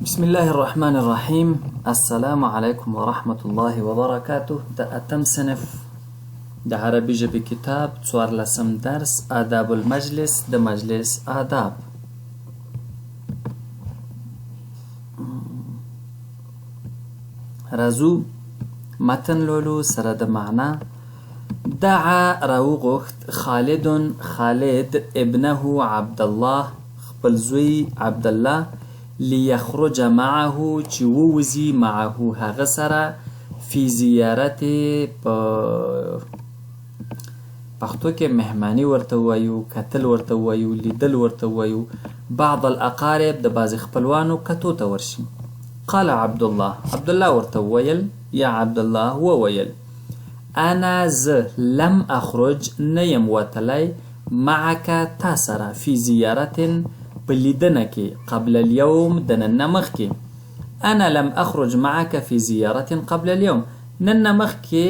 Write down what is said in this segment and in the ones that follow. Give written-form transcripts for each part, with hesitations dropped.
بسم الله الرحمن الرحيم. السلام عليكم ورحمة الله وبركاته. د اتم صنف د عربي ژبې کتاب 14 درس آداب المجلس د مجلس آداب. راځو متن لولو سره د معنا. دعا راوغوښت خالد ابنه عبد الله خپل زوی عبد الله ليخرج معه چې ووزي معه هغه سره فی زیارت پښتو کې مهمانی ورته وایو، کتل ورته وایو، لیدل ورته وایو، بعض الاقارب د بعض خپلوانو کتو ته ورشي. قال عبد الله ورته وویل یا عبد الله وویل انا ز لم اخرج نیم وتلی معك تا سره فی زیارت په لیدنه کې قبل اليوم د نن مخکې. انا لم اخرج معك في زیارت قبل اليوم نن مخکې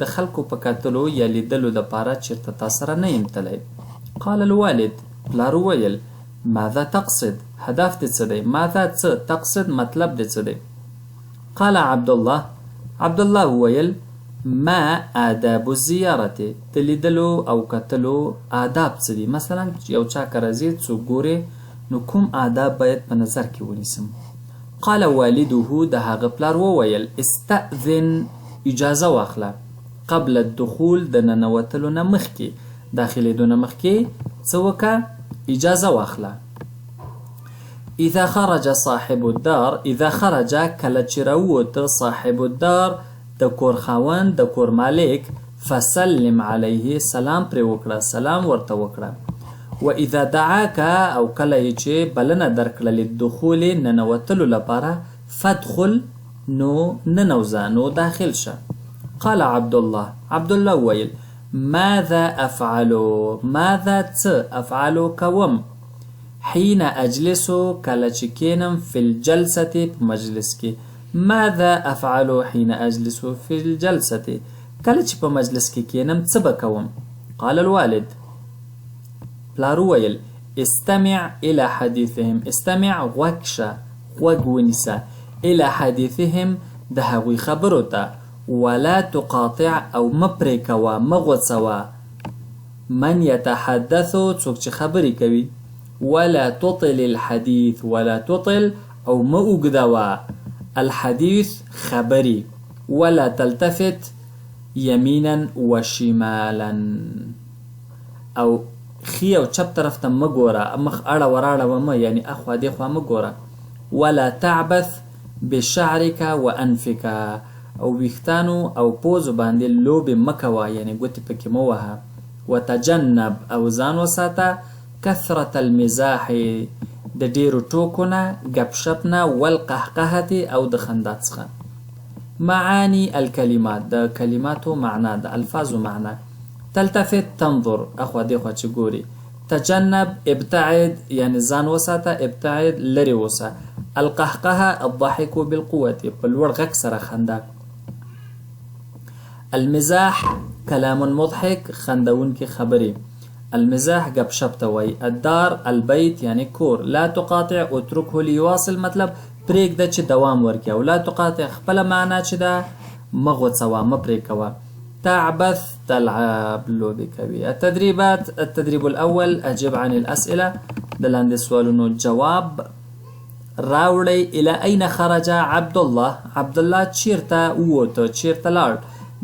د خلکو په کتلو یا لیدلو دپاره چېرته تا سره نه یم تلی. قال الوالد پلار وویل ماذا تقصد هدف دې څه دی؟ ماذا څه تقصد مطلب دې څه دی؟ قال عبد الله وویل ما آداب الزیارت د لیدلو او کتلو آداب څه دي؟ مثلا یو چا که راځي څوک ګورې نو کوم آداب باید په نظر کې ونیسم؟ قال والده د هغه پلار وویل استأذن اجازه واخله قبل الدخول د ننوتلو نه مخکې، داخلېدو نه مخکې څه وکړه؟ اجازه واخله. اذا خرج صاحب الدار اذا خرج کله چې راووته صاحب الدار د کور خاوند د کور مالک فسلم علیه سلام پرې وکړه، سلام ورته وکړه. و اذا دعاك او کله چې بلنه درکړه للدخول ننوتلو لپاره فادخل نو ننوزه نو داخل شه. قال عبد الله ویل ماذا افعل څه افعل کوم حين اجلس کله چې کینم فی الجلسه په مجلس کې. ماذا افعل حين اجلس فی الجلسه کله چې په مجلس کې کینم څه به کوم؟ قال الوالد پلار وویل استمع الى حدیثهم استمع غوږ شه غوږ ونیسه الى حدیثهم د هغوی خبرو ته ولا تقاطع او مه پرې کوه مه غوڅوه من یتحدث څوک چې خبرې کوي ولا تطل الحديث ولا تطل او مه اوږدوه الحديث خبري ولا تلتفت يمينا وشمالا او خی او چپ طرف ته مه ګوره، مخ اړه وراړه مه، یعنی اخوا دې خوا مه ګوره. ولا تعبث بشعرك وانفك او ویښتانو او پوزو باندې لوبې مه کوه، یعنی ګوتې پکې مه وهه. وتجنب او ځان وساته کثرة المزاح د ډېرو ټوکو نه، ګپ شپ نه، والقهقهة او د خندا څخه. معانی الکلمات د کلماتو معنا د الفاظو معنا. تلتفت تنظر اخوا دې خوا چې ګوري. تجنب ابتعد یعنی ځان وساته، ابتعد لرې اوسه. القهقهه الضحك بالقوة په لوړ غږ سره خندا. المزاح کلام مضحک خندونکې خبرې. المزاح ګپ شپ ته وایي. الدار البیت یعنی کور. لا تقاطع اترکه لیواصل مطلب پرېږده چې دوام ورکړي، او لا تقاطع خپله معنا چې ده مه غوڅوه مه پرې کوه. تعبث تلعب لوبې کوي. التدريبات التدريب الأول أجب عن الأسئلة د لاندې سوالونو جواب راوړئ. إلى أين خرج عبد الله چیرته ووته چیرته لاړ؟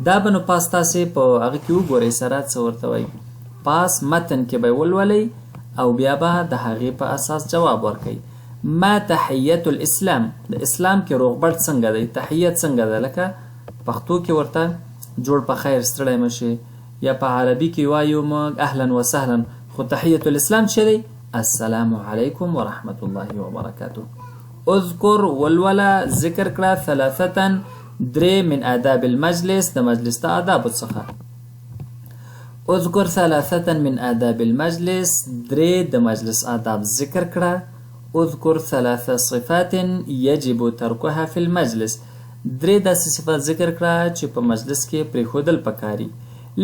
دا به نو پاس تاسې په هغه کې وګورئ سره څه ورته وایي. پاس متن کې به ولولئ او بیا به د هغې په اساس جواب ورکئ. ما تحیت الاسلام د اسلام کې روغبړ څنګه دی؟ تحیت څنګه ده؟ لکه پښتو کې ورته جوړ په خیر ستړی مشي، یا په عربي کې وایو موږ اهلا وسهلا، خو تحیت الاسلام څه دی؟ السلام علیکم ورحمة الله وبرکاته. اذکر ولوله ذکر کړه ثلاثة درې من آداب المجلس د مجلس د آدابو څخه. اذکر ثلاثة من آداب المجلس درې د مجلس آداب ذکر کړه. اذکر ثلاث صفات يجب ترکها في المجلس درې داسې صفات ذکر کړه چې په مجلس کې پرېښودل پکاري.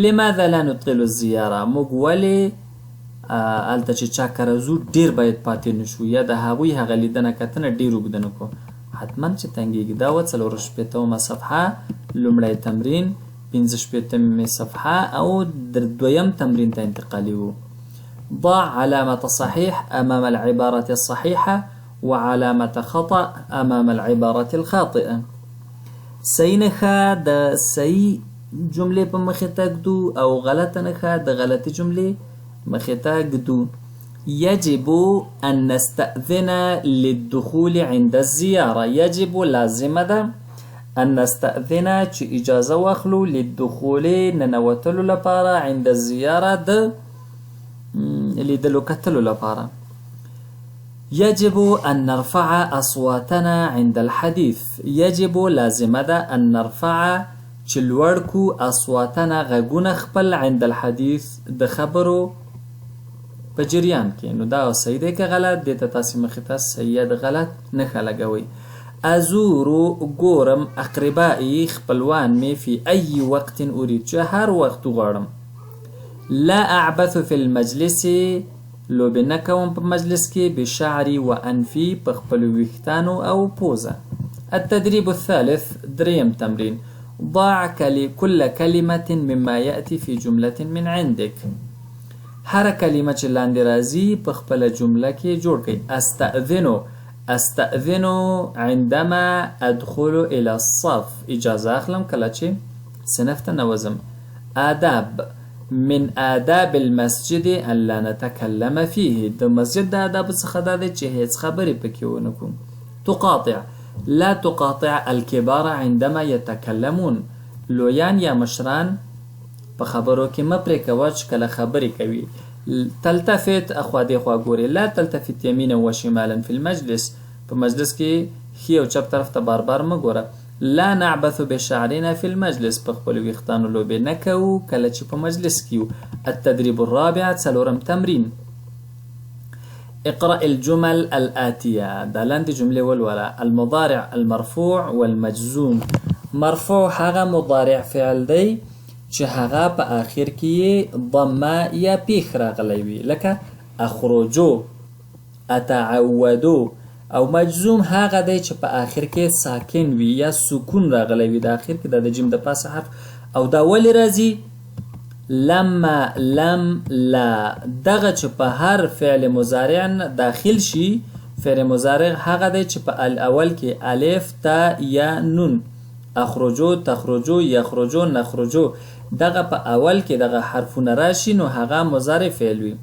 لماذا لا نطيل الزیاره موږ ولې هلته چې چا کره ځو ډېر باید پاتې نشو، یا د هغوی هغه لیدنه کتنه ډېر اوږده نه کړو. حتما چې تنګېږي. دا وه 4 صفحه لومړی تمرین، 15 صفحه او دویم تمرین ته انتقالي وو. ضع علامة صحيح أمام العبارة الصحيحة وعلامة خطأ أمام العبارة الخاطئة. صحیح نښه د صحیح جملې په مخې ته ږدو او غلطه نښه د غلطې جملې مخې ته ږدو. يجب أن نستأذن للدخول عند الزيارة. يجب لازمه ده أن نستأذن چې اجازه واخلو للدخول ننوتلو لپاره عند الزيارة د لیدلو کتلو لپاره. يجب أن نرفع أصواتنا عند الحديث. يجب لازمه ده أن نرفع چې لوړ کو اصواتنا غږونه خپل عند الحديث د خبرو په جریان کې. نو دا صحیح دی که غلط دی ته تاسې مخې ته صحیح د غلط نښه لګوئ. ازورو ګورم اقربائي خپلوان مې فی ای وقت اريد چې هر وخت غواړم. لا اعبث في المجلس لوبې نه کوم په مجلس کې بشعري و انفي په خپلو ویښتانو او پوزه. التدريب الثالث دریم تمرین. ضع كل كلمة مما يأتي في جملة من عندك. هر کلمه چې لاندې راځي په خپله جمله کې جوړ کړئ. استأذنو عندما ادخل الى الصف. اجازه اخلم کله چې صنف ته نوځم. آداب من آداب المسجد ان لا نتكلم فيه. د مسجد د آداب څخه دا دی چې هیڅ خبرې پکې ونه کوو. تقاطع لا تقاطع الكبار عندما يتكلمون. لویان یا مشران په خبرو کې مه پرې کوه چې کله خبرې کوي. تلتفت اخوا دیخوا ګوري. لا تلتفت یمینا و شمالا في المجلس. په مجلس کې ښي او چپ طرف ته بار بار مه ګوره. لا نعبث بشعرنا في المجلس. په خپلو ویښتانو لوبې نه کوو کله چې په مجلس کې یو. التدريب الرابع څلورم تمرین. اقرأ الجمل الآتية. دا لاندې جملې ولوله. المضارع المرفوع والمجزوم. مرفوع هغه مضارع فعل دی چې هغه په آخر کې ضمه یا پیښ راغلی وي لکه اخرجو، اتعودو. او مجزوم هغه دی چې په آخر کې ساکن وي یا سکون راغلی وي د آخر کې د جیم د پاسه حرف. او دا ولې راځي؟ لما، لم، لا. دغه چې په هر فعل مضارع داخل شي فعل مضارع هغه دی چې په اول کې الف، تا یا نون. اخرجو، تخرجو، یخرجو، نخرجو. دغه په اول کې دغه حرفونه راشي نو هغه مضارع فعل وي.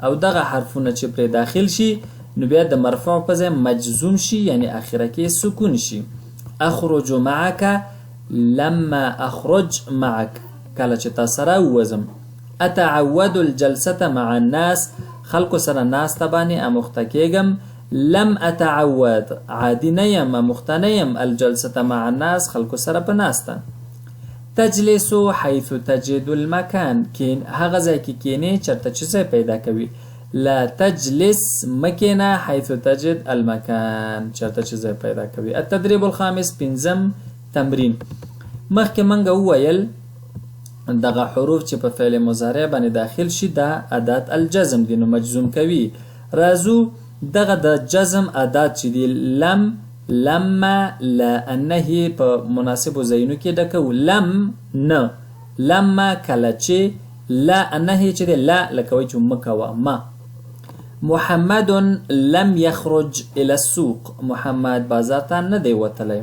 او دغه حرفونه چې پرې داخل شي نو بیا د مرفوع په ځای مجزوم شي یعنی اخره کې سکون شي. اخرج معك لما اخرج معك. کله چې تا سره ووځم. اتعود الجلسة مع الناس. خلکو سره ناسته باندې اموخته کېږم. لم اتعود عادي نه یم اموخته نه یم الجلسة مع الناس خلکو سره په ناسته. تجلس حيث تجد المكان. هغه ځای کې کینې چېرته چې ځای پیدا کوي. لا تجلس مکینه حيث تجد المكان چېرته چې ځای پیدا کوي. التدريب الخامس پنځم تمرین. مخکې موږ وویل دغه حروف چې په فعل مضارع باندې داخل شي دا ادات الجزم دي نو مجزوم کوي. راځو دغه د جزم ادات چې دي لم، لما، لا، النهي په مناسبو ځایونو کې ډکو. لم نه، لما کله چې، لا النهي چې دی لا لکه وایي چې مه کوه ما. محمد لم يخرج الى السوق. محمد بازار ته نه دی وتلی.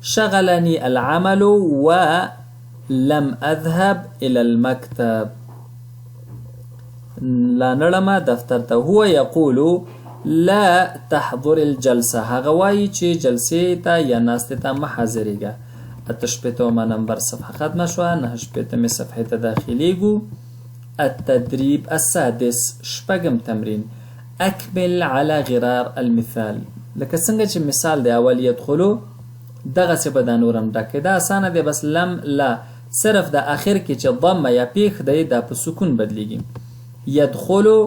شغلني العمل ولم اذهب الى المكتب. لا نړمه دفتر ته. هو يقول لا تحضر الجلسه. هغه وایي چې جلسې ته یا ناستې ته مه حاضرېږه. 88 نمبر صفحه ختمه شوه. 89 صفحې ته داخلېږو. التدريب السادس شپږم تمرین. اکمل على غرار المثال. لکه څنګه چې مثال دی اول يدخلو دغسې به دا نورم ډک دا اسانه دی. بس لم، لا صرف د اخر کې چې ضمه یا پیښ دی دا په سکون بدلیږي. يدخلو،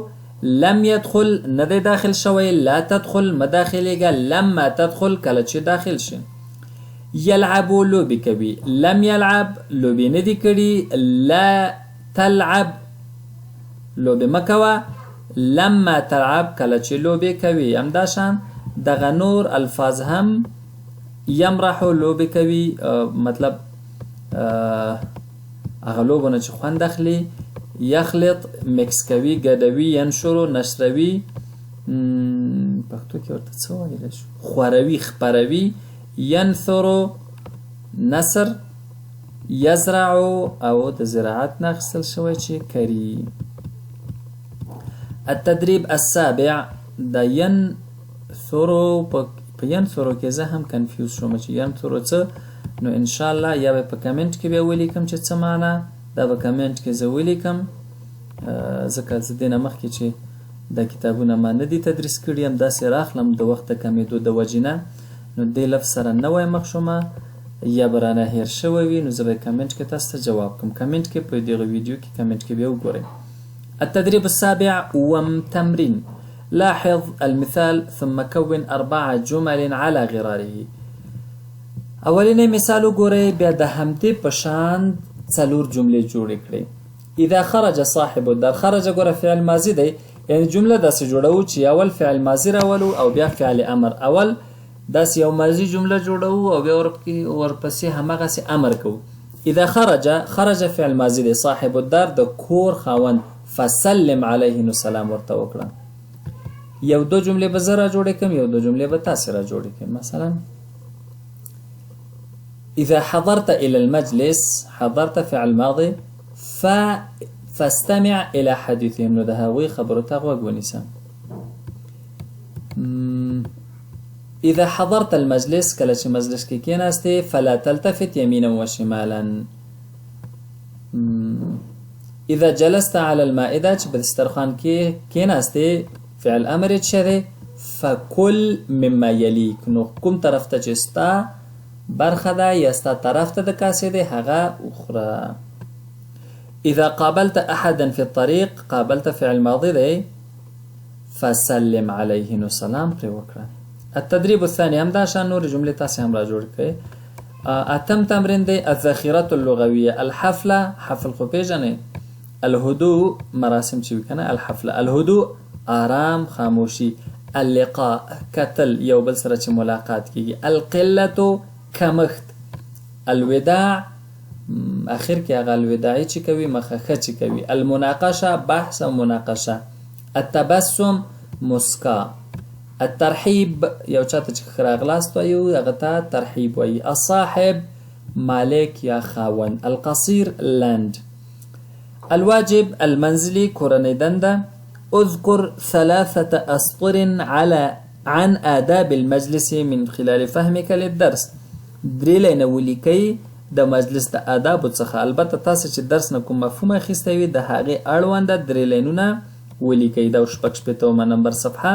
لم يدخل نه دی داخل شوی. لا تدخل مداخلېږه. لما تدخل کله چې داخل شي. يلعبو لوبې کوي. لم يلعب لوبې نه دي کړي. لا تلعب لوبې مه کوه. لما تلعب کله چې لوبې کوي. همداشان دغه نور الفاظ هم یمرحو لوبې کوي مطلب هغه لوبو نه چې خوند اخلي. یخلط مکس کوي، ګډوي، ینشرو نشروي، پښتو کې ورته څه ویلی شو، خوروي، خپروي، ینثرو نثر، یزرعو او د زراعت نه اخیستل شوی چې کري. التدریب السابع د ینثرو په ینثرو کې زه هم کنفیوز شوم چې ینثرو څه، نو انشاءالله یا به په کمنټ کې بیا ولیکم چې څه معنا، دا به کمنټ کې زه ولیکم ځکه زه دې نه مخکې چې دا کتابونه ما نه دي تدریس کړي یم داسې راخلم د وخت د کمېدو د وجې نه، نو دې لفظ سره نه وای مخ شومه یا به رانه هیر شوی وي، نو زه به کمنټ کې تاسو ته جواب کوم. کمنټ کې په دغه ویډیو کې کمنټ کې بیا وګورئ. التدريب السابع تمرين. لاحظ المثال ثم كون 4 جمل على غراره. اولینی مثال وګورئ بیا د همدې په شان 4 جملې جوړې کړئ. اذا خرج صاحب الدار، خرج ګوره فعل ماضي دی، یعنی جمله داسې جوړو چې اول فعل ماضي راولو او بیا فعل امر. اول داسې یو ماضي جمله جوړو او بیا ورپسې همغسې امر کوو. اذا خرج فعل ماضي دی، صاحب الدار د کور خاوند، فسلم علیه نو سلام ورته وکړه. یو 2 جملې به زه را جوړې کړم، یو 2 جملې به تاسې را جوړې کړئ. مثلا اذا حضرت الى المجلس، حضرت فعل ماضي، فاستمع الى حديثهم، نو د هغوی خبرو ته غوږ ونیسه. اذا حضرت المجلس، کله چې مجلس کې کېناستې، فلا تلتفت يمينا وشمالا. اذا جلست على المائده، چې په دسترخوان کې کېناستې، فعل امر یې څه دی، فکل مما یلیک، نو کوم طرف ته چې ستا برخه ده یا ستا طرف ته د کاسې دی هغه وخوره. اذا قابلت احدا في الطريق، قابلت فعل ماضي دی، فسلم عليه نو سلام پرې وکړه. التدريب الثاني هم دا شان نور جملې تاسې هم را جوړ کړئ. اتم تمرین دی الذخیرة اللغویه. الحفله، حفل خو پیژنئ، الهدوء مراسم چې وي کنه، الحفله، الهدوء آرام خاموشي، اللقاء کتل یو بل سره چې ملاقات کیږي، القلة کمښت، الوداع اخر کې هغه الوداعي چې کوي مخخه چې کوي، المناقشه بحث او مناقشه، التبسم مسکا، الترحيب یو چاته چې ښه راغلاست وایو هغه ته ترحیب وایي، الصاحب مالک یا خاوند، القصير لنډ، الواجب المنزلي کورنۍ دنده، اذكر 3 أسطر عن آداب المجلس من خلال فهمك للدرس. 3 لاینه ولیکئ د مجلس د آدابو څخه، البته تاسو چې درس نه کوم مفهوم اخیستی وي د هغې اړونده 3 لاینونه ولیکئ. دا 66 نمبر صفحه.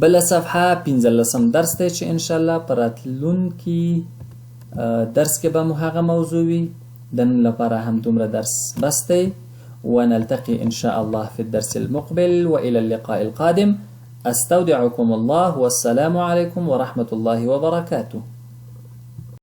بله صفحه 15 درس دی چې انشاءالله په راتلونکي درس کې به مو هغه موضوع وي. د نن لپاره هم دومره درس بس دی. ونلتقي إن شاء الله في الدرس المقبل، وإلى اللقاء القادم. أستودعكم الله، والسلام عليكم ورحمة الله وبركاته.